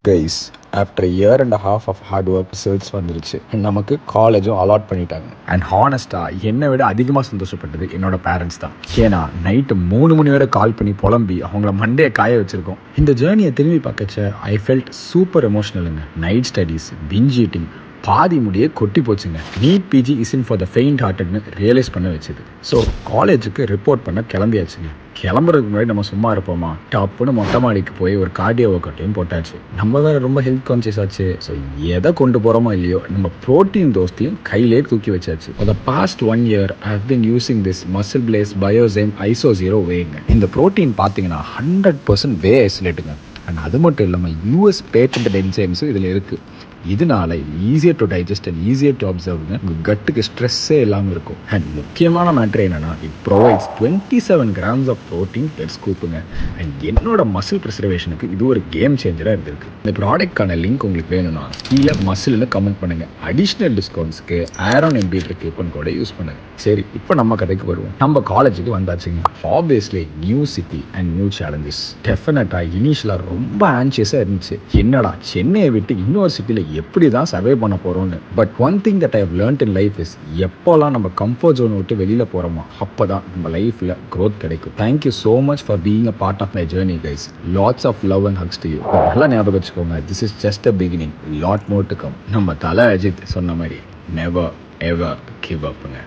Guys after year and half of hard work results வந்துருச்சு. நமக்கு காலேஜும் அலாட் பண்ணிட்டாங்க. அண்ட் ஹானஸ்ட்டாக என்னை விட அதிகமாக சந்தோஷப்பட்டது என்னோட பேரண்ட்ஸ் தான். ஏன்னா நைட்டு 3 மணி வரை கால் பண்ணி புலம்பி அவங்கள மண்டையை காய வச்சுருக்கோம். இந்த ஜேர்னியை திரும்பி பார்க்கச்ச ஐ ஃபெல்ட் சூப்பர் எமோஷ்னலுங்க. நைட் ஸ்டடீஸ், பிஞ்ச் ஈட்டிங், பாதி முடியே கொட்டி போச்சுங்க. NEET PG isn't for the faint ஹார்ட்டட்னு ரியலைஸ் பண்ண வச்சுது. ஸோ காலேஜுக்கு ரிப்போர்ட் பண்ண கிளம்பியாச்சுங்க. கிளம்புறதுக்கு முன்னாடி நம்ம சும்மா இருப்போமா, டாப்புன்னு மொட்டை மாடிக்கு போய் ஒரு கார்டியோ ஒர்க் அவுட்டையும் போட்டாச்சு. நம்ம வேறு ரொம்ப ஹெல்த் கான்சியஸ் ஆச்சு. ஸோ எதை கொண்டு போகிறோமோ இல்லையோ நம்ம ப்ரோட்டீன் தோஸ்தையும் கையிலே தூக்கி வச்சாச்சு. For the past 1 year I have been using this MuscleBlaze Biozyme iso 0 வேங்க. இந்த ப்ரோட்டீன் பார்த்தீங்கன்னா 100% வே ஐசோலேட்டுங்க. அண்ட் அது மட்டும் இல்லாமல் யூஎஸ் பேட்டன்ட் என்சைம்ஸும் இதில் இருக்குது. இதனால easier to digest and easier to அப்சர்வ்ங்க. உங்கள் கட்டுக்கு ஸ்ட்ரெஸ்ஸே இல்லாமல் இருக்கும். அண்ட் முக்கியமான மேட்ரு என்னென்னா it provides 27 grams of protein per ஸ்கூப்புங்க. அண்ட் என்னோட மசில் ப்ரிசர்வேஷனுக்கு இது ஒரு கேம் சேஞ்சராக இருந்திருக்கு. இந்த ப்ராடக்ட்கான லிங்க் உங்களுக்கு வேணும்னா கீழே மசில்னு கமெண்ட் பண்ணுங்கள். அடிஷ்னல் டிஸ்கவுண்ட்ஸ்க்கு ஆரோன் எம்பிட்ரு கூப்பன் கோடை யூஸ் பண்ணுங்கள். சரி, இப்போ நம்ம கதைக்கு வருவோம். நம்ம காலேஜுக்கு வந்தாச்சுங்க. Obviously new city and new challenges. டெஃபினட்டாக இனிஷியலாக ரொம்ப ஆன்ஷியஸாக இருந்துச்சு. என்னடா சென்னையை விட்டு இன்னொரு சிட்டியில் எப்படி தான் சர்வே பண்ண போகிறோன்னு. But one thing that I have learned in life is எப்போல்லாம் நம்ம கம்ஃபர்ட் ஜோனை விட்டு வெளியில் போகிறோமோ அப்போ தான் நம்ம லைஃப்பில் க்ரோத் கிடைக்கும். Thank you so much for being a part of my journey guys. Lots of love and hugs to you. நல்லா ஞாபகம் வச்சுக்கோங்க, this is just a beginning, lot more to come. நம்ம தல அஜித் சொன்ன மாதிரி நெவர் எவர் கிவ் அப்ங்க.